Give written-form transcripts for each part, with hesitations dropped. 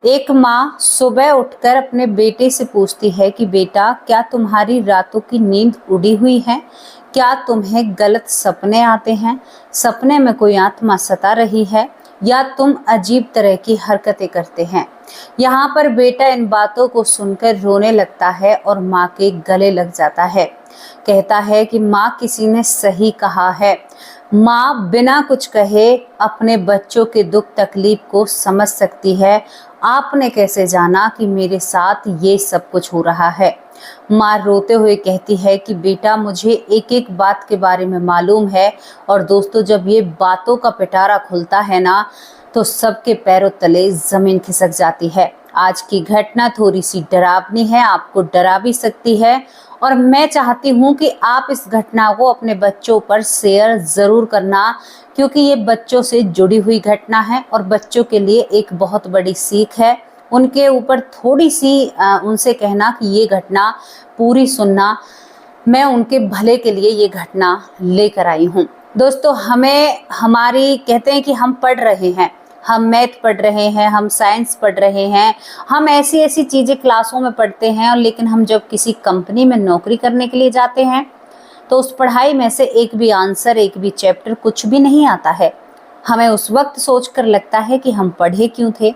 एक माँ सुबह उठकर अपने बेटे से पूछती है कि बेटा, क्या तुम्हारी रातों की नींद उड़ी हुई है? क्या तुम्हें गलत सपने आते हैं? सपने में कोई आत्मा सता रही है या तुम अजीब तरह की हरकतें करते हैं? यहाँ पर बेटा इन बातों को सुनकर रोने लगता है और माँ के गले लग जाता है। कहता है कि माँ, किसी ने सही कहा है। माँ बिना कुछ कहे अपने बच्चों के दुख तकलीफ को समझ सकती है। आपने कैसे जाना कि मेरे साथ ये सब कुछ हो रहा है? माँ रोते हुए कहती है कि बेटा, मुझे एक एक बात के बारे में मालूम है। और दोस्तों, जब ये बातों का पिटारा खुलता है ना, तो सबके पैरों तले जमीन खिसक जाती है। आज की घटना थोड़ी सी डरावनी है, आपको डरा भी सकती है। और मैं चाहती हूँ कि आप इस घटना को अपने बच्चों पर शेयर ज़रूर करना, क्योंकि ये बच्चों से जुड़ी हुई घटना है और बच्चों के लिए एक बहुत बड़ी सीख है। उनके ऊपर थोड़ी सी उनसे कहना कि ये घटना पूरी सुनना, मैं उनके भले के लिए ये घटना लेकर आई हूँ। दोस्तों, हमें हमारी कहते हैं कि हम पढ़ रहे हैं, हम मैथ पढ़ रहे हैं, हम साइंस पढ़ रहे हैं, हम ऐसी ऐसी चीज़ें क्लासों में पढ़ते हैं, और लेकिन हम जब किसी कंपनी में नौकरी करने के लिए जाते हैं तो उस पढ़ाई में से एक भी आंसर, एक भी चैप्टर कुछ भी नहीं आता है। हमें उस वक्त सोचकर लगता है कि हम पढ़े क्यों थे।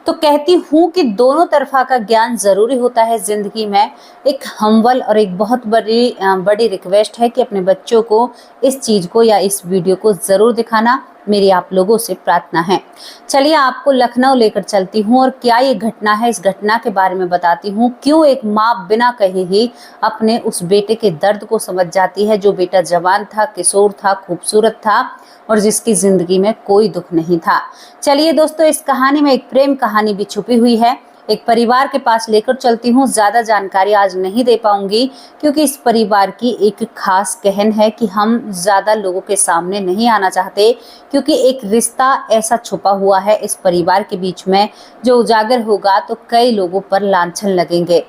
तो कहती हूँ कि दोनों तरफा का ज्ञान ज़रूरी होता है ज़िंदगी में। एक हम्बल और एक बहुत बड़ी रिक्वेस्ट है कि अपने बच्चों को इस चीज़ को या इस वीडियो को ज़रूर दिखाना, मेरी आप लोगों से प्रार्थना है। चलिए, आपको लखनऊ लेकर चलती हूँ और क्या ये घटना है, इस घटना के बारे में बताती हूँ। क्यों एक माँ बिना कहे ही अपने उस बेटे के दर्द को समझ जाती है, जो बेटा जवान था, किशोर था, खूबसूरत था और जिसकी जिंदगी में कोई दुख नहीं था। चलिए दोस्तों, इस कहानी में एक प्रेम कहानी भी छुपी हुई है। एक परिवार के पास लेकर चलती हूँ। ज़्यादा जानकारी आज नहीं दे पाऊंगी, क्योंकि इस परिवार की एक खास कहन है कि हम ज़्यादा लोगों के सामने नहीं आना चाहते, क्योंकि एक रिश्ता ऐसा छुपा हुआ है इस परिवार के बीच में, जो उजागर होगा तो कई लोगों पर लांछन लगेंगे।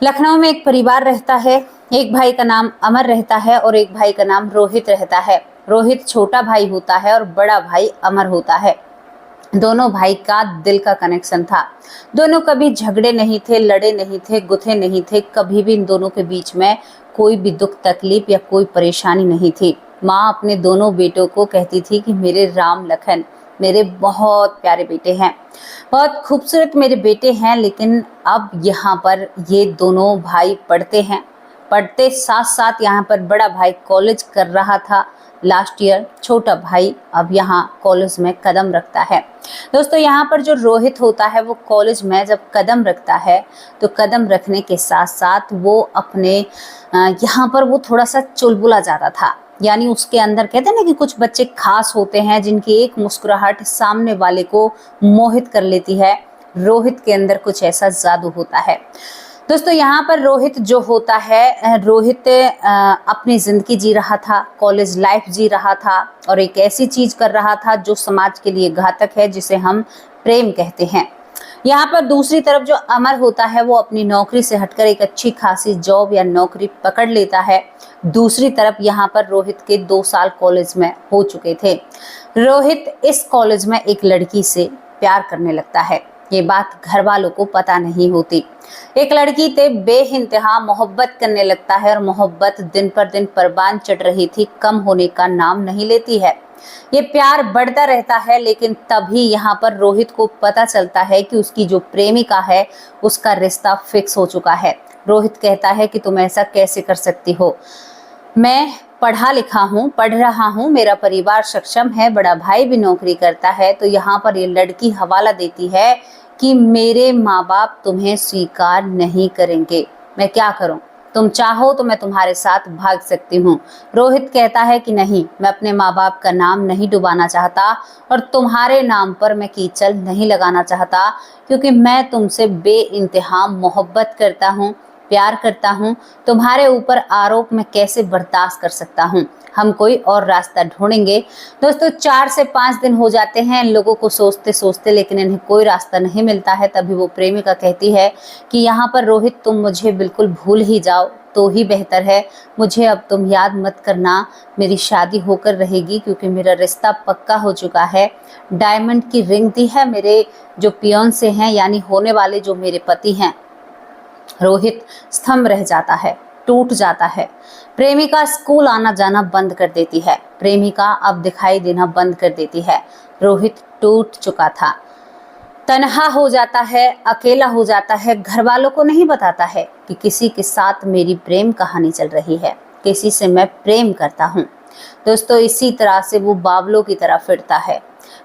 लखनऊ में एक परिवार रहता है। एक भाई का नाम अमर रहता है और एक भाई का नाम रोहित रहता है। रोहित छोटा भाई होता है और बड़ा भाई अमर होता है। दोनों भाई का दिल का कनेक्शन था। दोनों कभी झगड़े नहीं थे, लड़े नहीं थे, गुथे नहीं थे। कभी भी इन दोनों के बीच में कोई भी दुख तकलीफ या कोई परेशानी नहीं थी। माँ अपने दोनों बेटों को कहती थी कि मेरे राम लखन, मेरे बहुत प्यारे बेटे हैं, बहुत खूबसूरत मेरे बेटे हैं। लेकिन अब यहाँ पर ये दोनों भाई पढ़ते हैं। पढ़ते साथ साथ यहाँ पर बड़ा भाई कॉलेज कर रहा था लास्ट ईयर। छोटा भाई अब यहाँ कॉलेज में कदम रखता है। दोस्तों, यहाँ पर जो रोहित होता है वो कॉलेज में जब कदम रखता है, तो कदम रखने के साथ साथ वो अपने यहाँ पर वो थोड़ा सा चुलबुला जाता था। यानी उसके अंदर कहते हैं ना कि कुछ बच्चे खास होते हैं जिनकी एक मुस्कुराहट सामने वाले को मोहित कर लेती है। रोहित के अंदर कुछ ऐसा जादू होता है। दोस्तों, यहाँ पर रोहित जो होता है, रोहित अपनी ज़िंदगी जी रहा था, कॉलेज लाइफ जी रहा था और एक ऐसी चीज़ कर रहा था जो समाज के लिए घातक है, जिसे हम प्रेम कहते हैं। यहाँ पर दूसरी तरफ जो अमर होता है वो अपनी नौकरी से हटकर एक अच्छी खासी जॉब या नौकरी पकड़ लेता है। दूसरी तरफ यहाँ पर रोहित के 2 साल कॉलेज में हो चुके थे। रोहित इस कॉलेज में एक लड़की से प्यार करने लगता है। ये बात घर वालों को पता नहीं होती। एक लड़की से बेइंतहा मोहब्बत करने लगता है और मोहब्बत दिन पर दिन परवान चढ़ रही थी, कम होने का नाम नहीं लेती है। ये प्यार बढ़ता रहता है, लेकिन तभी यहाँ पर रोहित को पता चलता है कि उसकी जो प्रेमिका है उसका रिश्ता फिक्स हो चुका है। रोहित कहता है कि तुम ऐसा कैसे कर सकती हो? मैं पढ़ा लिखा हूँ, पढ़ रहा हूँ, मेरा परिवार सक्षम है, बड़ा भाई भी नौकरी करता है। तो यहाँ पर ये लड़की हवाला देती है कि मेरे माँ बाप तुम्हें स्वीकार नहीं करेंगे, मैं क्या करूँ? तुम चाहो तो मैं तुम्हारे साथ भाग सकती हूँ। रोहित कहता है कि नहीं, मैं अपने माँ बाप का नाम नहीं डुबाना चाहता और तुम्हारे नाम पर मैं कीचड़ नहीं लगाना चाहता, क्योंकि मैं तुमसे बेइंतहा मोहब्बत करता हूँ, प्यार करता हूँ। तुम्हारे ऊपर आरोप मैं कैसे बर्दाश्त कर सकता हूँ? हम कोई और रास्ता ढूंढेंगे। दोस्तों, 4 से 5 दिन हो जाते हैं इन लोगों को सोचते सोचते, लेकिन इन्हें कोई रास्ता नहीं मिलता है। तभी वो प्रेमिका कहती है कि यहाँ पर रोहित, तुम मुझे बिल्कुल भूल ही जाओ, तो ही बेहतर है। मुझे अब तुम याद मत करना, मेरी शादी होकर रहेगी क्योंकि मेरा रिश्ता पक्का हो चुका है। डायमंड की रिंग दी है मेरे जो पियोन से हैं, यानी होने वाले जो मेरे पति हैं। रोहित स्तंभ रह जाता है, टूट जाता है। प्रेमिका स्कूल आना जाना बंद कर देती है। प्रेमिका अब दिखाई देना बंद कर देती है। रोहित टूट चुका था, तन्हा हो जाता है, अकेला हो जाता है। घर वालों को नहीं बताता है कि किसी के साथ मेरी प्रेम कहानी चल रही है, किसी से मैं प्रेम करता हूँ। दोस्तों, इसी तरह से वो बावलों की तरह फिरता है।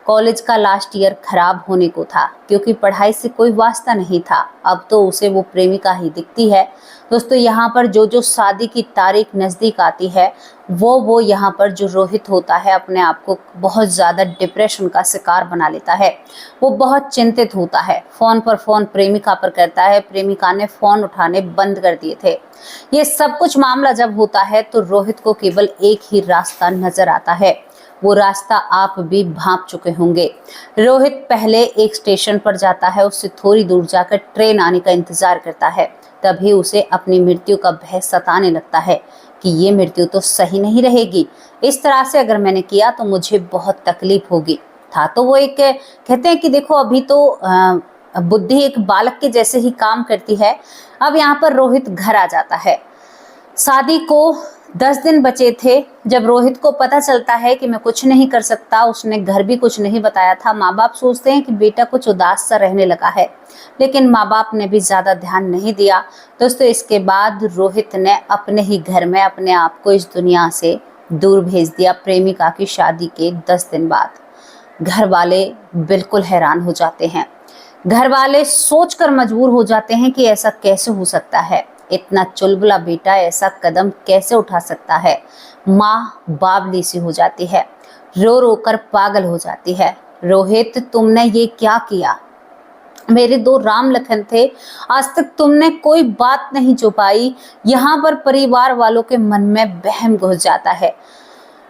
कॉलेज का लास्ट ईयर खराब होने को था क्योंकि पढ़ाई से कोई वास्ता नहीं था। अब तो उसे वो प्रेमिका ही दिखती है। दोस्तों, यहाँ पर जो जो शादी की तारीख नज़दीक आती है वो यहाँ पर जो रोहित होता है अपने आप को बहुत ज़्यादा डिप्रेशन का शिकार बना लेता है। वो बहुत चिंतित होता है। फ़ोन पर फ़ोन प्रेमिका पर करता है। प्रेमिका ने फ़ोन उठाने बंद कर दिए थे। ये सब कुछ मामला जब होता है तो रोहित को केवल एक ही रास्ता नज़र आता है। वो रास्ता आप भी भांप चुके होंगे। रोहित पहले एक स्टेशन पर जाता है। उससे थोड़ी दूर जाकर ट्रेन आने का इंतजार करता है। तभी उसे अपनी मृत्यु का भय सताने लगता है कि ये मृत्यु तो सही नहीं रहेगी। इस तरह से अगर मैंने किया तो मुझे बहुत तकलीफ होगी। था तो वो एक, कहते हैं कि देखो अभी तो बुद्धि एक बालक के जैसे ही काम करती है। अब यहाँ पर रोहित घर आ जाता है। शादी को 10 दिन बचे थे जब रोहित को पता चलता है कि मैं कुछ नहीं कर सकता। उसने घर भी कुछ नहीं बताया था। माँ बाप सोचते हैं कि बेटा कुछ उदास सा रहने लगा है, लेकिन माँ बाप ने भी ज़्यादा ध्यान नहीं दिया। दोस्तों, इसके बाद रोहित ने अपने ही घर में अपने आप को इस दुनिया से दूर भेज दिया। प्रेमिका की शादी के 10 दिन बाद घर वाले बिल्कुल हैरान हो जाते हैं। घर वाले सोचकर मजबूर हो जाते हैं कि ऐसा कैसे हो सकता है, इतना चुलबुला बेटा ऐसा कदम कैसे उठा सकता है। माँ बावली सी हो जाती है, रो रो कर पागल हो जाती है। रोहित, तुमने ये क्या किया? मेरे 2 राम लखन थे, आज तक तुमने कोई बात नहीं छुपाई। यहाँ पर परिवार वालों के मन में वहम घुस जाता है।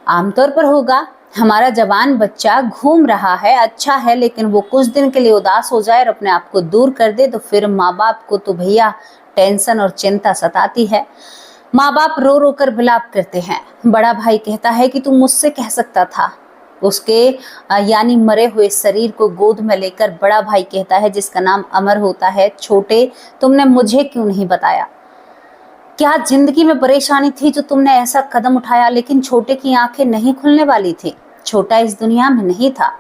आमतौर पर होगा, हमारा जवान बच्चा घूम रहा है, अच्छा है, लेकिन वो कुछ दिन के लिए उदास हो जाए और अपने आप को दूर कर दे तो फिर माँ बाप को तो भैया टेंशन और चिंता सताती है। माँ बाप रो रो कर विलाप करते हैं। बड़ा भाई कहता है कि तू मुझसे कह सकता था। उसके यानी मरे हुए शरीर को गोद में लेकर बड़ा भाई कहता है, जिसका नाम अमर होता है, छोटे तुमने मुझे क्यों नहीं बताया? क्या जिंदगी में परेशानी थी जो तुमने ऐसा कदम उठाया? लेकिन छोटे की आंखें नहीं खुलने वाली थी। छोटा इस दुनिया में नहीं था।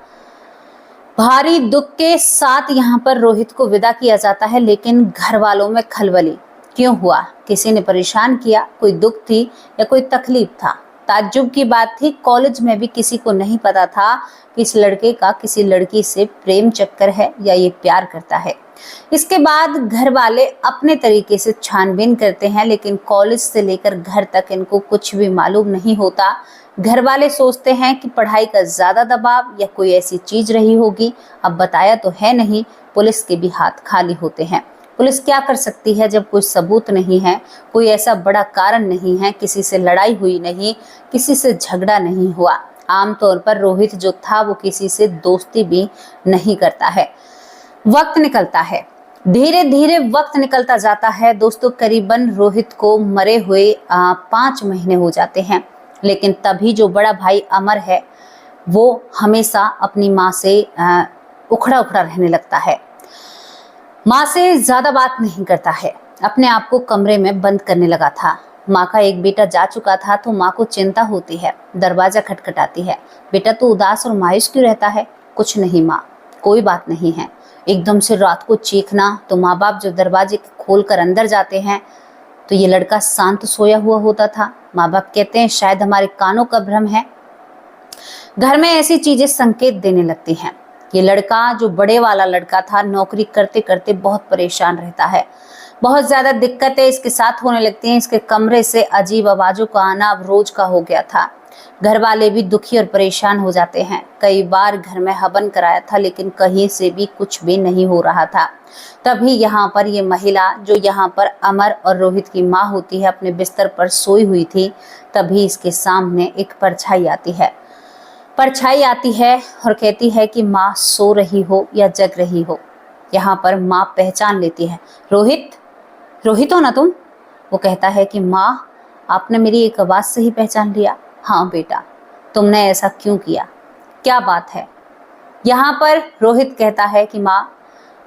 भारी दुख के साथ यहाँ पर रोहित को विदा किया जाता है, लेकिन घर वालों में खलबली। क्यों हुआ? किसी ने परेशान किया? कोई दुख थी या कोई तकलीफ था? ताज्जुब की बात थी, कॉलेज में भी किसी को नहीं पता था कि इस लड़के का किसी लड़की से प्रेम चक्कर है या ये प्यार करता है। इसके बाद घर वाले अपने तरीके से छानबीन करते हैं, लेकिन कॉलेज से लेकर घर तक इनको कुछ भी मालूम नहीं होता। घर वाले सोचते हैं कि पढ़ाई का ज़्यादा दबाव या कोई ऐसी चीज़ रही होगी। अब बताया तो है नहीं। पुलिस के भी हाथ खाली होते हैं। पुलिस क्या कर सकती है जब कोई सबूत नहीं है, कोई ऐसा बड़ा कारण नहीं है, किसी से लड़ाई हुई नहीं, किसी से झगड़ा नहीं हुआ। आमतौर पर रोहित जो था वो किसी से दोस्ती भी नहीं करता है। वक्त निकलता है, धीरे धीरे वक्त निकलता जाता है। दोस्तों, करीबन रोहित को मरे हुए 5 महीने हो जाते हैं, लेकिन तभी जो बड़ा भाई अमर है वो हमेशा अपनी माँ से उखड़ा उखड़ा रहने लगता है। माँ से ज़्यादा बात नहीं करता है, अपने आप को कमरे में बंद करने लगा था। माँ का एक बेटा जा चुका था तो माँ को चिंता होती है। दरवाज़ा खटखटाती है। बेटा तू उदास और मायूस क्यों रहता है? कुछ नहीं माँ, कोई बात नहीं है। एकदम से रात को चीखना, तो माँ बाप जब दरवाजे खोल कर अंदर जाते हैं तो ये लड़का शांत सोया हुआ होता था। माँ बाप कहते हैं शायद हमारे कानों का भ्रम है। घर में ऐसी चीजें संकेत देने लगती हैं। ये लड़का जो बड़े वाला लड़का था, नौकरी करते करते बहुत परेशान रहता है। बहुत ज़्यादा दिक्कतें इसके साथ होने लगती हैं। इसके कमरे से अजीब आवाज़ों का आना अब रोज का हो गया था। घर वाले भी दुखी और परेशान हो जाते हैं। कई बार घर में हवन कराया था, लेकिन कहीं से भी कुछ भी नहीं हो रहा था। तभी यहाँ पर ये महिला जो यहाँ पर अमर और रोहित की माँ होती है, अपने बिस्तर पर सोई हुई थी। तभी इसके सामने एक परछाई आती है। परछाई आती है और कहती है कि माँ सो रही हो या जग रही हो। यहाँ पर माँ पहचान लेती है। रोहित, रोहित हो ना तुम? वो कहता है कि माँ, आपने मेरी एक आवाज़ से ही पहचान लिया? हाँ बेटा, तुमने ऐसा क्यों किया, क्या बात है? यहाँ पर रोहित कहता है कि माँ,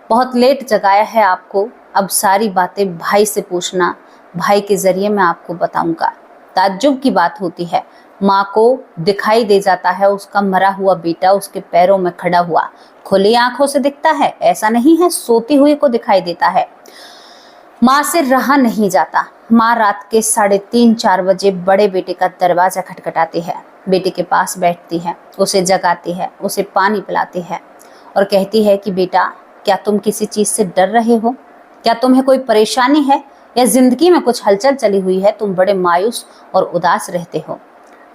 बहुत लेट जगाया है आपको, अब सारी बातें भाई से पूछना, भाई के जरिए मैं आपको बताऊंगा। ताज्जुब की बात होती है, माँ को दिखाई दे जाता है उसका मरा हुआ बेटा उसके पैरों में खड़ा हुआ, खुली आंखों से दिखता है, ऐसा नहीं है सोती हुई को दिखाई देता है। माँ से रहा नहीं जाता। माँ रात के 3:30-4 बजे बड़े बेटे का दरवाजा खटखटाती है, बेटे के पास बैठती है, उसे जगाती है, उसे पानी पिलाती है और कहती है कि बेटा, क्या तुम किसी चीज से डर रहे हो? क्या तुम्हें कोई परेशानी है या जिंदगी में कुछ हलचल चली हुई है? तुम बड़े मायूस और उदास रहते हो।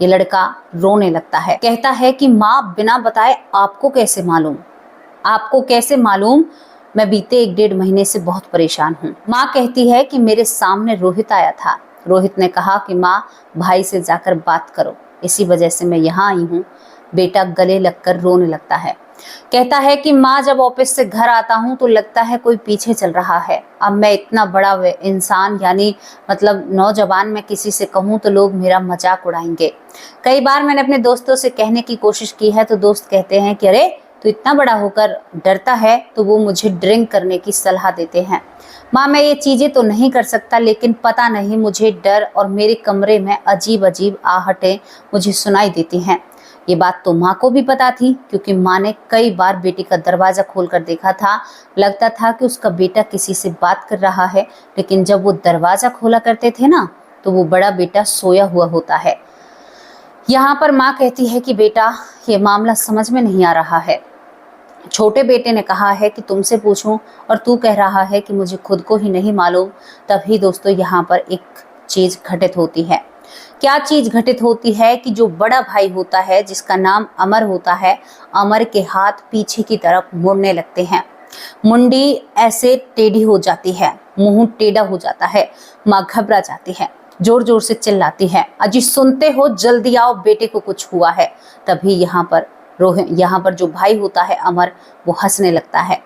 ये लड़का रोने लगता है, कहता है कि माँ, बिना बताए आपको कैसे मालूम? आपको कैसे मालूम? मैं बीते 1-1.5 महीने से बहुत परेशान हूँ। माँ कहती है कि मेरे सामने रोहित आया था, रोहित ने कहा कि माँ, भाई से जाकर बात करो, इसी वजह से मैं यहाँ आई हूँ। बेटा गले लगकर रोने लगता है, कहता है कि माँ, जब ऑफिस से घर आता हूँ तो लगता है कोई पीछे चल रहा है। अब मैं इतना बड़ा इंसान यानी मतलब नौजवान, मैं किसी से कहूँ तो लोग मेरा मजाक उड़ाएंगे। कई बार मैंने अपने दोस्तों से कहने की कोशिश की है तो दोस्त कहते हैं कि अरे तो इतना बड़ा होकर डरता है, तो वो मुझे ड्रिंक करने की सलाह देते हैं। माँ, मैं ये चीज़ें तो नहीं कर सकता, लेकिन पता नहीं मुझे डर और मेरे कमरे में अजीब अजीब आहटें मुझे सुनाई देती हैं। ये बात तो माँ को भी पता थी, क्योंकि माँ ने कई बार बेटे का दरवाज़ा खोलकर देखा था। लगता था कि उसका बेटा किसी से बात कर रहा है, लेकिन जब वो दरवाज़ा खोला करते थे ना, तो वो बड़ा बेटा सोया हुआ होता है। यहाँ पर माँ कहती है कि बेटा, ये मामला समझ में नहीं आ रहा है। छोटे बेटे ने कहा है कि तुमसे पूछूं और तू कह रहा है कि मुझे खुद को ही नहीं मालूम। तभी दोस्तों यहाँ पर एक चीज घटित होती है। क्या चीज घटित होती है कि जो बड़ा भाई होता है, जिसका नाम अमर होता है, अमर के हाथ पीछे की तरफ मुड़ने लगते हैं। मुंडी ऐसे टेढ़ी हो जाती है, मुंह टेढ़ा हो जाता है। माँ घबरा जाती है, जोर जोर से चिल्लाती है, अजी सुनते हो, जल्दी आओ, बेटे को कुछ हुआ है। तभी यहाँ पर जो भाई होता है अमर, वो हंसने लगता है।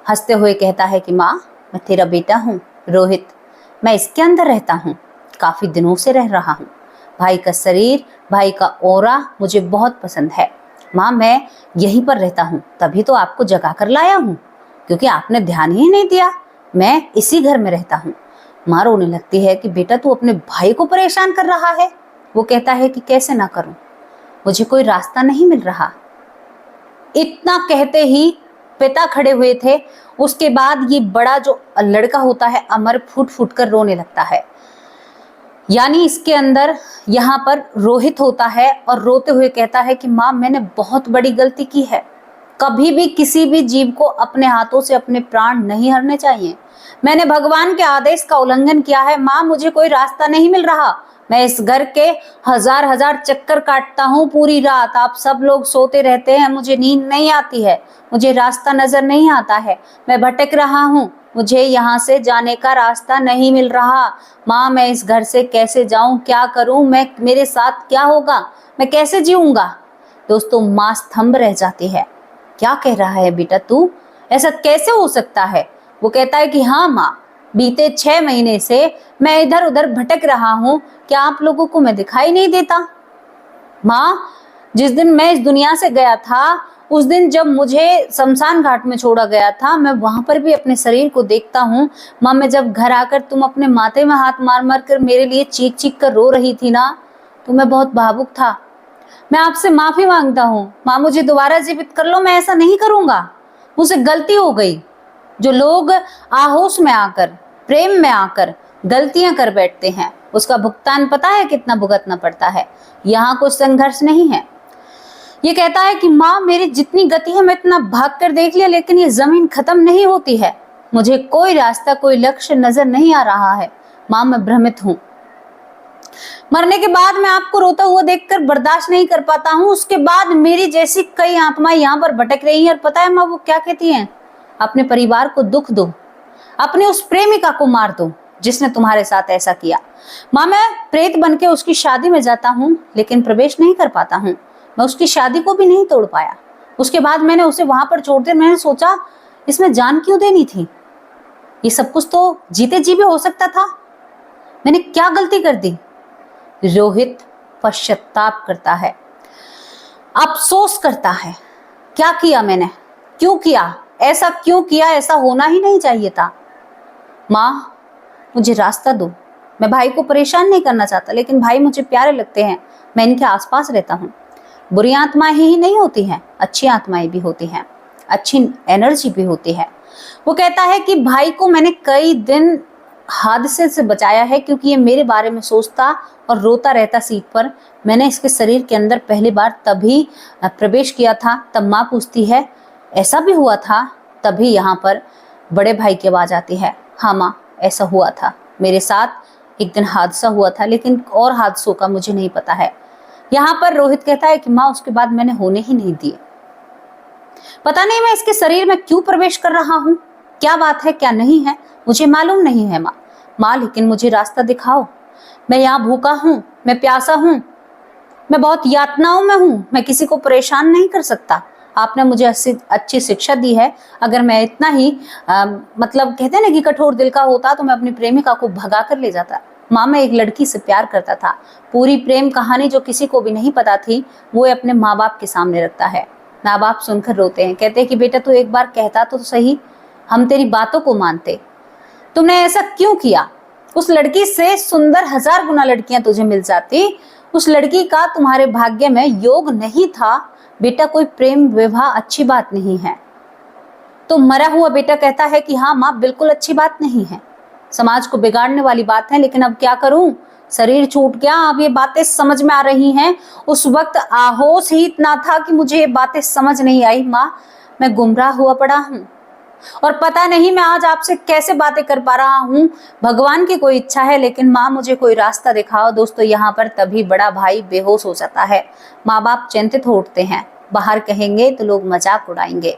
हंसते हुए कहता है कि माँ, मैं तेरा बेटा हूँ रोहित, मैं इसके अंदर रहता हूँ, काफी दिनों से रह रहा हूँ। भाई का शरीर, भाई का ऑरा मुझे बहुत पसंद है। माँ, मैं यहीं पर रहता हूँ, तभी तो आपको जगा कर लाया हूँ, क्योंकि आपने ध्यान ही नहीं दिया। मैं इसी घर में रहता हूँ। माँ रोने लगती है कि बेटा, तू अपने भाई को परेशान कर रहा है। वो कहता है कि कैसे ना करूं, मुझे कोई रास्ता नहीं मिल रहा। इतना कहते ही पिता खड़े हुए थे। उसके बाद ये बड़ा जो लड़का होता है अमर, फुट फुट कर रोने लगता है। यानी इसके अंदर यहाँ पर रोहित होता है और रोते हुए कहता है कि माँ, मैंने बहुत बड़ी गलती की है। कभी भी किसी भी जीव को अपने हाथों से अपने प्राण नहीं हरने चाहिए। मैंने भगवान के आदेश का उल्लंघन किया है। माँ, मुझे कोई रास्ता नहीं मिल रहा। मैं इस घर के हजार हजार चक्कर काटता हूँ पूरी रात। आप सब लोग सोते रहते हैं, मुझे नींद नहीं आती है, मुझे रास्ता नजर नहीं आता है, मैं भटक रहा हूँ, मुझे यहाँ से जाने का रास्ता नहीं मिल रहा। माँ, मैं इस घर से कैसे जाऊँ, क्या करूँ मैं, मेरे साथ क्या होगा, मैं कैसे जीऊँगा। दोस्तों, माँ स्तंभ रह जाती है। क्या कह रहा है बेटा तू, ऐसा कैसे हो सकता है? वो कहता है कि हाँ माँ, बीते 6 महीने से मैं इधर उधर भटक रहा हूँ, क्या आप लोगों को मैं दिखाई नहीं देता? माँ, जिस दिन मैं इस दुनिया से गया था, उस दिन जब मुझे शमशान घाट में छोड़ा गया था, मैं वहां पर भी अपने शरीर को देखता हूँ। माँ, मैं जब घर आकर तुम अपने माथे में हाथ मार मार कर मेरे लिए चीख चीख कर रो रही थी ना, तो मैं बहुत भावुक था। मैं आपसे माफी मांगता हूँ माँ, मुझे दोबारा जीवित कर लो, मैं ऐसा नहीं करूंगा, मुझसे गलती हो गई। जो लोग आहोश में आकर, प्रेम में आकर गलतियां कर बैठते हैं, उसका भुगतान पता है कितना भुगतना पड़ता है। यहाँ कुछ संघर्ष नहीं है। ये कहता है कि माँ, मेरी जितनी गति है मैं इतना भाग कर देख लिया, लेकिन ये जमीन खत्म नहीं होती है। मुझे कोई रास्ता, कोई लक्ष्य नजर नहीं आ रहा है। माँ, मैं भ्रमित हूँ। मरने के बाद मैं आपको रोता हुआ देखकर बर्दाश्त नहीं कर पाता हूँ। उसके बाद मेरी जैसी कई आत्माएं यहाँ पर भटक रही हैं, और पता है माँ वो क्या कहती हैं? अपने परिवार को दुख दो, अपने उस प्रेमिका को मार दो जिसने तुम्हारे साथ ऐसा किया। माँ, मैं प्रेत बन के उसकी शादी में जाता हूँ, लेकिन प्रवेश नहीं कर पाता हूँ। मैं उसकी शादी को भी नहीं तोड़ पाया। उसके बाद मैंने उसे वहां पर छोड़ दिया। मैंने सोचा, इसमें जान क्यों देनी थी? ये सब कुछ तो जीते जी भी हो सकता था। मैंने क्या गलती कर दी? रोहित पश्चाताप करता है, अफसोस करता है, क्या किया मैंने, क्यों किया, ऐसा क्यों किया, ऐसा होना ही नहीं चाहिए था। माँ मुझे रास्ता दो, मैं भाई को परेशान नहीं करना चाहता, लेकिन भाई मुझे प्यारे लगते हैं, मैं इनके आसपास रहता हूँ। बुरी आत्माएं ही नहीं होती हैं, अच्छी आत्माएं भी होती हैं, अच्छी एनर्जी भी होती है। वो कहता है कि भाई को मैंने कई दिन हादसे से बचाया है, क्योंकि ये मेरे बारे में सोचता और रोता रहता सीट पर। मैंने इसके शरीर के अंदर पहली बार तभी प्रवेश किया था। तब माँ पूछती है ऐसा भी हुआ था? तभी यहाँ पर बड़े भाई की आवाज आती है, हाँ माँ ऐसा हुआ था, मेरे साथ एक दिन हादसा हुआ था, लेकिन और हादसों का मुझे नहीं पता है। यहाँ पर रोहित कहता है कि माँ उसके बाद मैंने होने ही नहीं दिए। पता नहीं मैं इसके शरीर में क्यों प्रवेश कर रहा हूँ, क्या बात है क्या नहीं है, मुझे मालूम नहीं है माँ। माँ लेकिन मुझे रास्ता दिखाओ, मैं यहाँ भूखा हूँ, मैं प्यासा हूँ, मैं बहुत यातनाओं में हूँ, मैं किसी को परेशान नहीं कर सकता। आपने मुझे अच्छी शिक्षा दी है। अगर मैं इतना ही मतलब कहते हैं ना कि कठोर दिल का होता तो मैं अपनी प्रेमिका को भगा कर ले जाता। माँ मैं एक लड़की से प्यार करता था। पूरी प्रेम कहानी जो किसी को भी नहीं पता थी वो अपने माँ बाप के सामने रखता है। माँ बाप सुनकर रोते हैं, कहते हैं कि बेटा तू एक बार कहता तो सही, हम तेरी बातों को मानते, तुमने ऐसा क्यों किया? उस लड़की से सुंदर 1000 गुना लड़कियां तुझे मिल जाती, उस लड़की का तुम्हारे भाग्य में योग नहीं था। बेटा कोई प्रेम विवाह अच्छी बात नहीं है। तो मरा हुआ बेटा कहता है कि हाँ माँ बिल्कुल अच्छी बात नहीं है, समाज को बिगाड़ने वाली बात है, लेकिन अब क्या करूं, शरीर छूट गया, अब ये बातें समझ में आ रही हैं। उस वक्त आहोश ही इतना था कि मुझे ये बातें समझ नहीं आई। माँ मैं गुमराह हुआ पड़ा हूँ और पता नहीं मैं आज आपसे कैसे बातें कर पा रहा हूँ। भगवान की कोई इच्छा है, लेकिन माँ मुझे कोई रास्ता दिखाओ। दोस्तों यहाँ पर तभी बड़ा भाई बेहोश हो जाता है। माँ बाप चिंतित हो उठते हैं, बाहर कहेंगे तो लोग मजाक उड़ाएंगे।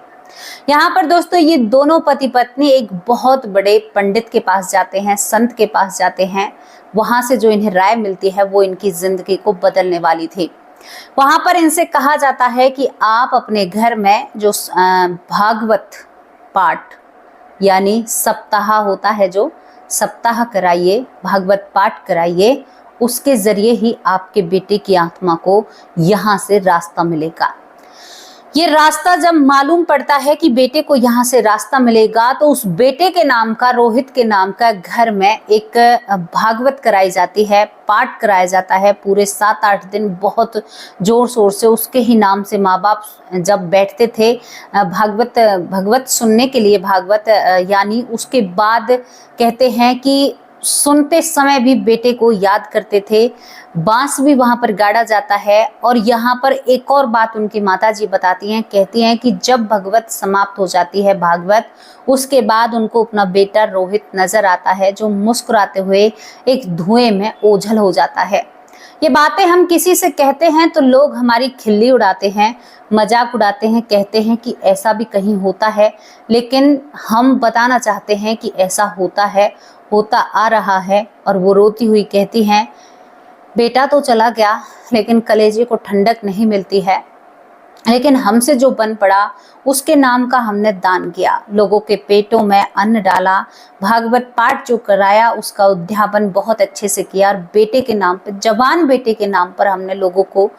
यहाँ पर दोस्तों ये दोनों पति पत्नी एक बहुत बड़े पंडित के पास जाते हैं, संत के पास जाते हैं। वहां से जो इन्हें राय मिलती है वो इनकी जिंदगी को बदलने वाली थी। वहां पर इनसे कहा जाता है कि आप अपने घर में जो भागवत पाठ यानी सप्ताह होता है, जो सप्ताह कराइए, भागवत पाठ कराइए, उसके जरिए ही आपके बेटे की आत्मा को यहाँ से रास्ता मिलेगा। ये रास्ता जब मालूम पड़ता है कि बेटे को यहाँ से रास्ता मिलेगा, तो उस बेटे के नाम का, रोहित के नाम का घर में एक भागवत कराई जाती है, पाठ कराया जाता है। पूरे 7-8 दिन बहुत जोर शोर से उसके ही नाम से माँ बाप जब बैठते थे भागवत सुनने के लिए, भागवत यानी उसके बाद कहते हैं कि सुनते समय भी बेटे को याद करते थे। बांस भी वहां पर गाड़ा जाता है। और यहाँ पर एक और बात उनकी माताजी बताती हैं, कहती हैं कि जब भगवत समाप्त हो जाती है भागवत, उसके बाद उनको अपना बेटा रोहित नजर आता है, जो मुस्कुराते हुए एक धुएं में ओझल हो जाता है। ये बातें हम किसी से कहते हैं तो लोग हमारी खिल्ली उड़ाते हैं, मजाक उड़ाते हैं, कहते हैं कि ऐसा भी कहीं होता है, लेकिन हम बताना चाहते हैं कि ऐसा होता है, होता आ रहा है। और वो रोती हुई कहती हैं, बेटा तो चला गया, लेकिन कलेजे को ठंडक नहीं मिलती है, लेकिन हमसे जो बन पड़ा उसके नाम का हमने दान किया, लोगों के पेटों में अन्न डाला, भागवत पाठ जो कराया उसका उद्यापन बहुत अच्छे से किया, और बेटे के नाम पर, जवान बेटे के नाम पर हमने लोगों को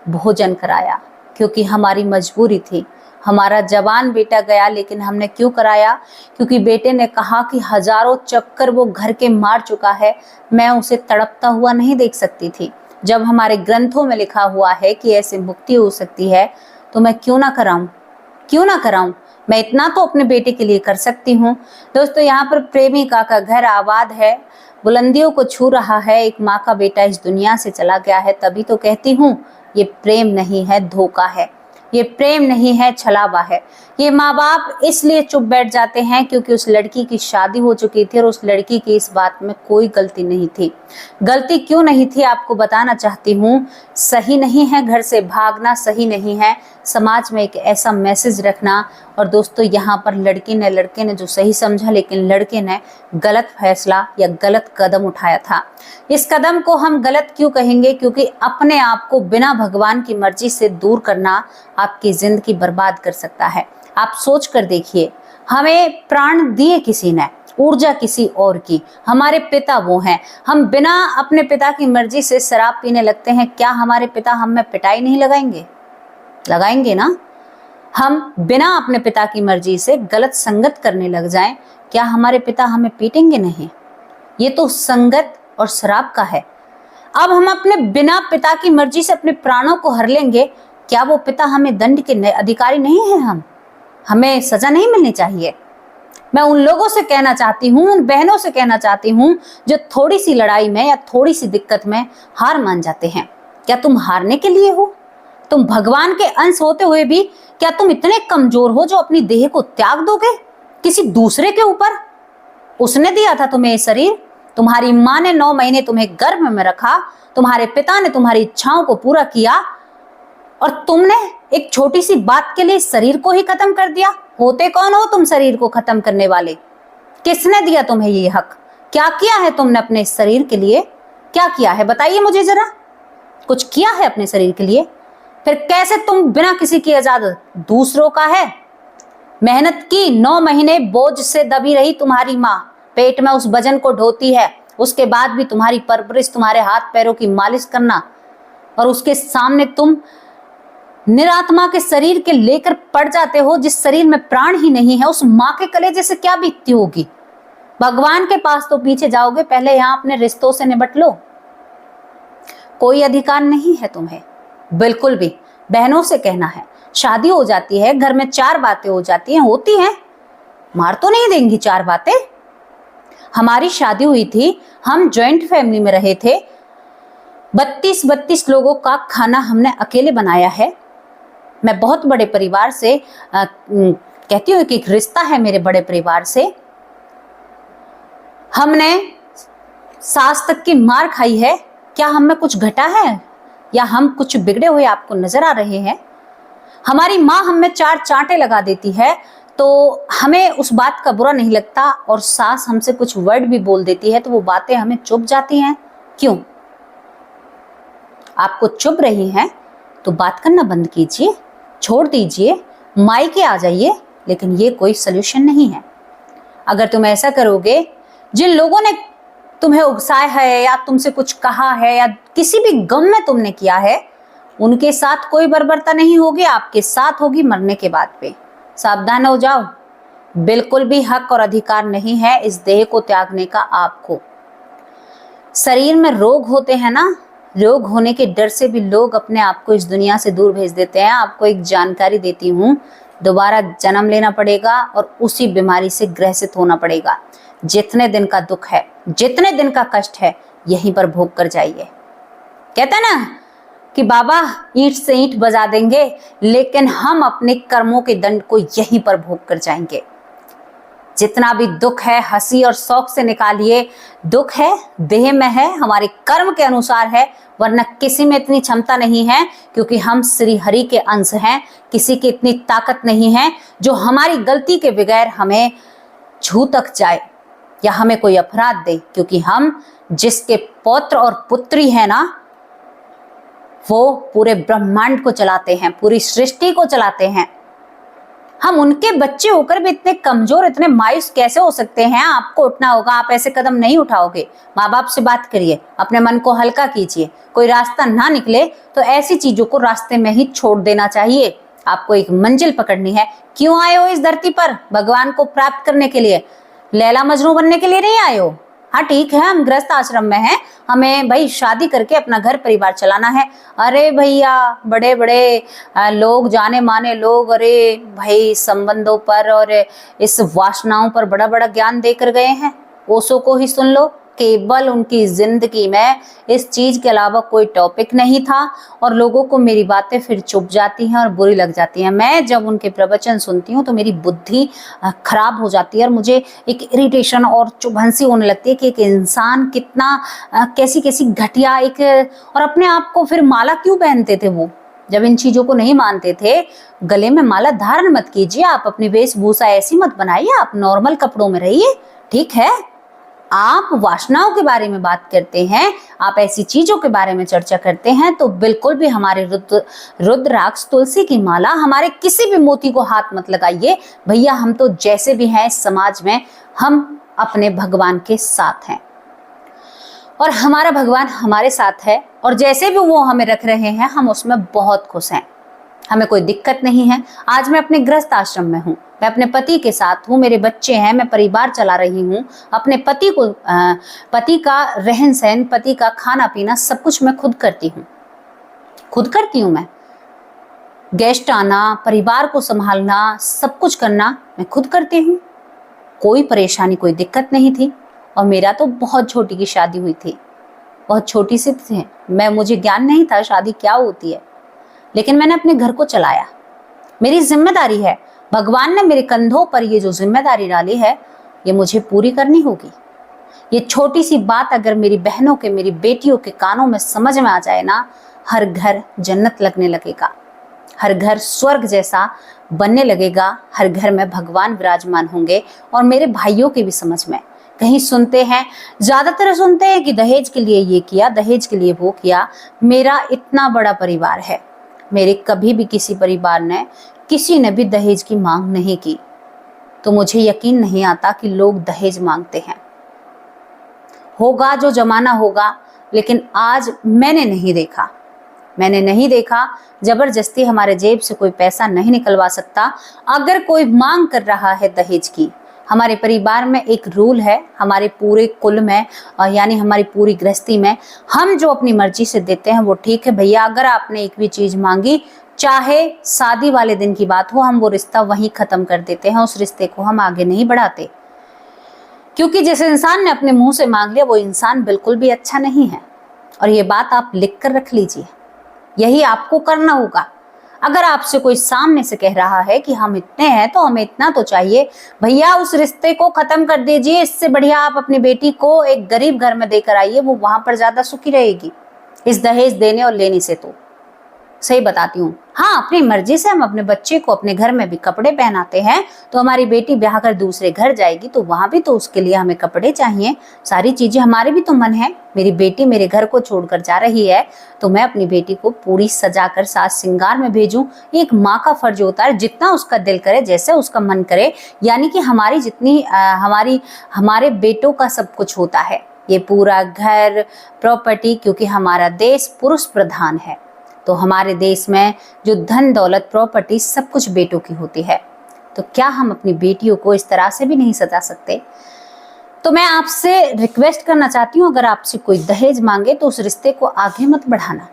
भोजन कराया, क्योंकि हमारी मजबूरी थी। हमारा जवान बेटा गया, लेकिन हमने क्यों कराया? क्योंकि बेटे ने कहा कि हजारों चक्कर वो घर के मार चुका है, मैं उसे तड़पता हुआ नहीं देख सकती थी। जब हमारे ग्रंथों में लिखा हुआ है कि ऐसे मुक्ति हो सकती है, तो मैं क्यों ना कराऊं, क्यों ना कराऊं? मैं इतना तो अपने बेटे के लिए कर सकती हूँ। दोस्तों यहाँ पर प्रेमिका का घर आबाद है, बुलंदियों को छू रहा है, एक माँ का बेटा इस दुनिया से चला गया है। तभी तो कहती हूँ ये प्रेम नहीं है, धोखा है, ये प्रेम नहीं है, छलावा है। ये माँ बाप इसलिए चुप बैठ जाते हैं क्योंकि उस लड़की की शादी हो चुकी थी और उस लड़की की इस बात में कोई गलती नहीं थी। गलती क्यों नहीं थी आपको बताना चाहती हूँ। सही नहीं है घर से भागना, सही नहीं है समाज में एक ऐसा मैसेज रखना। और दोस्तों यहाँ पर लड़के ने जो सही समझा, लेकिन लड़के ने गलत फैसला या गलत कदम उठाया था। इस कदम को हम गलत क्यों कहेंगे? क्योंकि अपने आप को बिना भगवान की मर्जी से दूर करना आपकी जिंदगी बर्बाद कर सकता है। आप सोच कर देखिए, हमें प्राण दिए किसी ने, ऊर्जा किसी और की। हमारे पिता वो हैं, हम बिना अपने पिता की मर्जी से शराब पीने लगते हैं, क्या हमारे पिता हम में पिटाई नहीं लगाएंगे? लगाएंगे ना। हम बिना अपने पिता की मर्जी से गलत संगत करने लग जाएं, क्या हमारे पिता हमें पीटेंगे नहीं? ये तो संगत और शराब का है। अब हम अपने बिना पिता की मर्जी से अपने प्राणों को हर लेंगे, क्या वो पिता हमें दंड के अधिकारी नहीं है? हमें सजा नहीं मिलनी चाहिए? मैं उन लोगों से कहना चाहती हूँ, उन बहनों से कहना चाहती हूँ जो थोड़ी सी लड़ाई में या थोड़ी सी दिक्कत में हार मान जाते हैं। क्या तुम हारने के लिए हो? तुम भगवान के अंश होते हुए भी क्या तुम इतने कमजोर हो जो अपनी देह को त्याग दोगे किसी दूसरे के ऊपर? उसने दिया था तुम्हें ये शरीर, तुम्हारी माँ ने 9 महीने तुम्हें गर्भ में रखा, तुम्हारे पिता ने तुम्हारी इच्छाओं को पूरा किया, और तुमने एक छोटी सी बात के लिए शरीर को ही खत्म कर दिया। होते कौन हो तुम शरीर को खत्म करने वाले? किसने दिया तुम्हें ये हक? क्या किया है तुमने अपने शरीर के लिए? क्या किया है बताइए मुझे जरा। कुछ किया है अपने शरीर के लिए? फिर कैसे तुम बिना किसी की इजाजत दूसरों का है? मेहनत की 9 महीने बोझ से दबी रही तुम्हारी माँ, पेट में उस वजन को ढोती है, उसके बाद भी तुम्हारी परवरिश, तुम्हारे हाथ पैरों की मालिश करना, और उसके सामने तुम निरात्मा के शरीर के लेकर पड़ जाते हो, जिस शरीर में प्राण ही नहीं है। उस माँ के कलेजे से क्या बीतती होगी? भगवान के पास तो पीछे जाओगे, पहले यहाँ अपने रिश्तों से निपट लो। कोई अधिकार नहीं है तुम्हें बिल्कुल भी। बहनों से कहना है, शादी हो जाती है, घर में 4 बातें हो जाती हैं, होती हैं, मार तो नहीं देंगी 4 बातें। हमारी शादी हुई थी, हम जॉइंट फैमिली में रहे थे, 32 लोगों का खाना हमने अकेले बनाया है। मैं बहुत बड़े परिवार से कहती हूँ कि एक रिश्ता है मेरे बड़े परिवार से। हमने सास तक की मार खाई है, क्या हम में कुछ घटा है या हम कुछ बिगड़े हुए आपको नजर आ रहे हैं? हमारी माँ हम में 4 चांटे लगा देती है तो हमें उस बात का बुरा नहीं लगता, और सास हमसे कुछ वर्ड भी बोल देती है तो वो बातें हमें चुभ जाती हैं। क्यों? आपको चुभ रही हैं तो बात करना बंद कीजिए, छोड़ दीजिए, मायके आ जाइए, लेकिन ये कोई सलूशन नहीं है। अगर तुम ऐसा करोगे, जिन लोगों ने तुम्हें उकसाया है या तुमसे कुछ कहा है या किसी भी गम में तुमने किया है, उनके साथ कोई बर्बरता नहीं होगी, आपके साथ होगी मरने के बाद पे। सावधान हो जाओ। बिल्कुल भी हक और अधिकार नहीं है इस देह को त्यागने का आपको। शरीर में रोग होते हैं ना, रोग होने के डर से भी लोग अपने आप को इस दुनिया से दूर भेज देते हैं। आपको एक जानकारी देती हूँ, दोबारा जन्म लेना पड़ेगा और उसी बीमारी से ग्रसित होना पड़ेगा। जितने दिन का दुख है, जितने दिन का कष्ट है, यहीं पर भोग कर जाइए। कहते हैं ना कि बाबा ईंट से ईंट बजा देंगे, लेकिन हम अपने कर्मों के दंड को यहीं पर भोग कर जाएंगे। जितना भी दुख है हंसी और शौक से निकालिए। दुख है देह में है, हमारे कर्म के अनुसार है, वरना किसी में इतनी क्षमता नहीं है, क्योंकि हम श्री हरि के अंश हैं। किसी की इतनी ताकत नहीं है जो हमारी गलती के बगैर हमें छू तक जाए या हमें कोई अपराध दे, क्योंकि हम जिसके पौत्र और पुत्री हैं ना, वो पूरे ब्रह्मांड को चलाते हैं, पूरी सृष्टि को चलाते हैं। हम उनके बच्चे होकर भी इतने कमजोर, इतने मायूस कैसे हो सकते हैं? आपको उठना होगा, आप ऐसे कदम नहीं उठाओगे। माँ बाप से बात करिए, अपने मन को हल्का कीजिए। कोई रास्ता ना निकले तो ऐसी चीजों को रास्ते में ही छोड़ देना चाहिए। आपको एक मंजिल पकड़नी है। क्यों आए हो इस धरती पर? भगवान को प्राप्त करने के लिए, लैला मजनू बनने के लिए नहीं आए हो। हाँ ठीक है, हम गृहस्थ आश्रम में हैं, हमें भाई शादी करके अपना घर परिवार चलाना है। अरे भैया, बड़े बड़े लोग, जाने माने लोग, अरे भाई संबंधों पर और इस वासनाओं पर बड़ा बड़ा ज्ञान देकर गए हैं। ओशो को ही सुन लो, केवल उनकी जिंदगी में इस चीज के अलावा कोई टॉपिक नहीं था, और लोगों को मेरी बातें फिर चुभ जाती हैं और बुरी लग जाती हैं। मैं जब उनके प्रवचन सुनती हूँ तो मेरी बुद्धि खराब हो जाती है और मुझे एक इरिटेशन और चुभन सी होने लगती है कि एक इंसान कितना कैसी कैसी घटिया एक, और अपने आप को फिर माला क्यों पहनते थे वो, जब इन चीजों को नहीं मानते थे। गले में माला धारण मत कीजिए, आप अपनी वेशभूषा ऐसी मत बनाइए, आप नॉर्मल कपड़ों में रहिए। ठीक है, आप वासनाओं के बारे में बात करते हैं, आप ऐसी चीजों के बारे में चर्चा करते हैं, तो बिल्कुल भी हमारे रुद्राक्ष, तुलसी की माला, हमारे किसी भी मोती को हाथ मत लगाइए। भैया हम तो जैसे भी हैं इस समाज में, हम अपने भगवान के साथ हैं और हमारा भगवान हमारे साथ है और जैसे भी वो हमें रख रहे हैं हम उसमें बहुत खुश हैं, हमें कोई दिक्कत नहीं है। आज मैं अपने गृहस्थ आश्रम में हूँ, मैं अपने पति के साथ हूँ, मेरे बच्चे हैं, मैं परिवार चला रही हूँ। अपने पति का रहन सहन, पति का खाना पीना सब कुछ मैं खुद करती हूँ। मैं गेस्ट आना, परिवार को संभालना, सब कुछ करना मैं खुद करती हूँ। कोई परेशानी, कोई दिक्कत नहीं थी। और मेरा तो बहुत छोटी की शादी हुई थी, बहुत छोटी सी थी मुझे ज्ञान नहीं था शादी क्या होती है, लेकिन मैंने अपने घर को चलाया। मेरी जिम्मेदारी है, भगवान ने मेरे कंधों पर ये जो जिम्मेदारी डाली है ये मुझे पूरी करनी होगी। ये छोटी सी बात अगर मेरी बहनों के, मेरी बेटियों के कानों में समझ में आ जाए ना, हर घर जन्नत लगने लगेगा, हर घर स्वर्ग जैसा बनने लगेगा, हर घर में भगवान विराजमान होंगे। और मेरे भाइयों के भी समझ में, कहीं सुनते हैं, ज्यादातर सुनते हैं कि दहेज के लिए ये किया, दहेज के लिए वो किया। मेरा इतना बड़ा परिवार है, मेरे कभी भी किसी परिवार ने, किसी ने भी दहेज की मांग नहीं की, तो मुझे यकीन नहीं आता कि लोग दहेज मांगते हैं। होगा जो जमाना होगा, लेकिन आज मैंने नहीं देखा। जबरदस्ती हमारे जेब से कोई पैसा नहीं निकलवा सकता। अगर कोई मांग कर रहा है दहेज की, हमारे परिवार में एक रूल है, हमारे पूरे कुल में यानी हमारी पूरी गृहस्थी में, हम जो अपनी मर्जी से देते हैं वो ठीक है भैया। अगर आपने एक भी चीज मांगी, चाहे शादी वाले दिन की बात हो, हम वो रिश्ता वहीं खत्म कर देते हैं, उस रिश्ते को हम आगे नहीं बढ़ाते। क्योंकि जिस इंसान ने अपने मुंह से मांग लिया वो इंसान बिल्कुल भी अच्छा नहीं है। और ये बात आप लिख कर रख लीजिए, यही आपको करना होगा। अगर आपसे कोई सामने से कह रहा है कि हम इतने हैं तो हमें इतना तो चाहिए, भैया उस रिश्ते को खत्म कर दीजिए। इससे बढ़िया आप अपनी बेटी को एक गरीब घर में देकर आइए, वो वहां पर ज्यादा सुखी रहेगी इस दहेज देने और लेने से। तो सही बताती हूँ। हाँ, अपनी मर्जी से हम अपने बच्चे को अपने घर में भी कपड़े पहनाते हैं, तो हमारी बेटी ब्याह कर दूसरे घर जाएगी तो वहां भी तो उसके लिए हमें कपड़े चाहिए, सारी चीजें। हमारे भी तो मन है, मेरी बेटी मेरे घर को छोड़कर जा रही है तो मैं अपनी बेटी को पूरी सजाकर साज श्रृंगार में भेजूं। एक माँ का फर्ज होता है, जितना उसका दिल करे, जैसे उसका मन करे। यानी कि हमारी जितनी हमारे बेटों का सब कुछ होता है, ये पूरा घर, प्रॉपर्टी, क्योंकि हमारा देश पुरुष प्रधान है, तो हमारे देश में जो धन दौलत प्रॉपर्टी सब कुछ बेटों की होती है। तो क्या हम अपनी बेटियों को इस तरह से भी नहीं सजा सकते? तो मैं आपसे रिक्वेस्ट करना चाहती हूँ, अगर आपसे कोई दहेज मांगे तो उस रिश्ते को आगे मत बढ़ाना।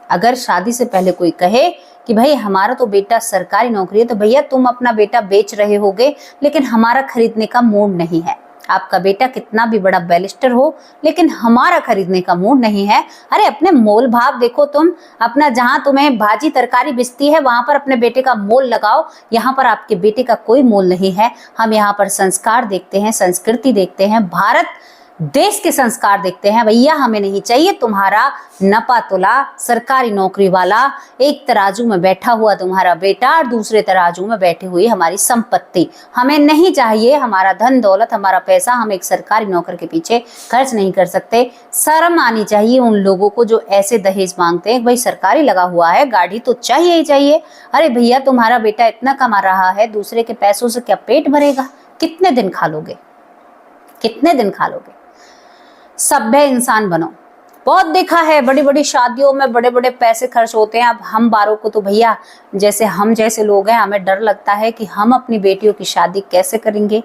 अगर शादी से पहले कोई कहे कि भाई हमारा तो बेटा सरकारी नौकरी है, तो भैया तुम अपना बेटा बेच रहे होगे, लेकिन हमारा खरीदने का मूड नहीं है। आपका बेटा कितना भी बड़ा बैरिस्टर हो, लेकिन हमारा खरीदने का मूड नहीं है। अरे अपने मोल भाव देखो, तुम अपना, जहां तुम्हें भाजी तरकारी बिकती है वहां पर अपने बेटे का मोल लगाओ। यहाँ पर आपके बेटे का कोई मोल नहीं है। हम यहाँ पर संस्कार देखते हैं, संस्कृति देखते हैं, भारत देश के संस्कार देखते हैं। भैया हमें नहीं चाहिए तुम्हारा नपा तुला सरकारी नौकरी वाला, एक तराजू में बैठा हुआ तुम्हारा बेटा और दूसरे तराजू में बैठी हुई हमारी संपत्ति। हमें नहीं चाहिए हमारा धन दौलत, हमारा पैसा। हम एक सरकारी नौकर के पीछे खर्च नहीं कर सकते। शर्म आनी चाहिए उन लोगों को जो ऐसे दहेज मांगते हैं। भाई सरकारी लगा हुआ है, गाड़ी तो चाहिए ही चाहिए। अरे भैया तुम्हारा बेटा इतना कमा रहा है, दूसरे के पैसों से क्या पेट भरेगा? कितने दिन खा लोगे, कितने दिन खा लोगे? सभ्य इंसान बनो। बहुत देखा है, बड़ी बड़ी शादियों में बड़े बड़े पैसे खर्च होते हैं। अब हम बारों को तो भैया, जैसे हम जैसे लोग हैं, हमें डर लगता है कि हम अपनी बेटियों की शादी कैसे करेंगे,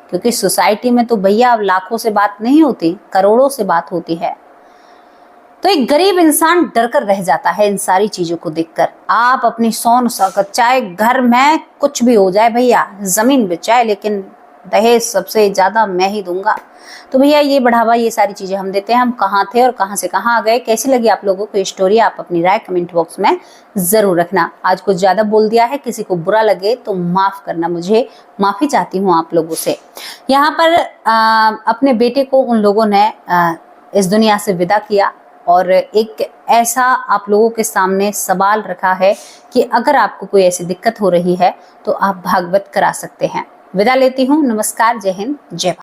क्योंकि सोसाइटी में तो भैया अब लाखों से बात नहीं होती, करोड़ों से बात होती है। तो एक गरीब इंसान डर कर रह जाता है इन सारी चीजों को देखकर। आप अपनी सोन शौकत, चाहे घर में कुछ भी हो जाए भैया, जमीन बेचाए, लेकिन दहेज सबसे ज्यादा मैं ही दूंगा। तो भैया ये बढ़ावा, ये सारी चीजें हम देते हैं। हम कहाँ थे और कहाँ से कहाँ आ गए? कैसी लगी आप लोगों को ये स्टोरी? आप अपनी राय कमेंट बॉक्स में जरूर रखना। आज कुछ ज्यादा बोल दिया है, किसी को बुरा लगे तो माफ करना, मुझे माफी चाहती हूँ आप लोगों से। यहाँ पर अपने बेटे को उन लोगों ने इस दुनिया से विदा किया और एक ऐसा आप लोगों के सामने सवाल रखा है कि अगर आपको कोई ऐसी दिक्कत हो रही है तो आप भागवत करा सकते हैं। विदा लेती हूँ। नमस्कार, जय हिंद, जय भारत।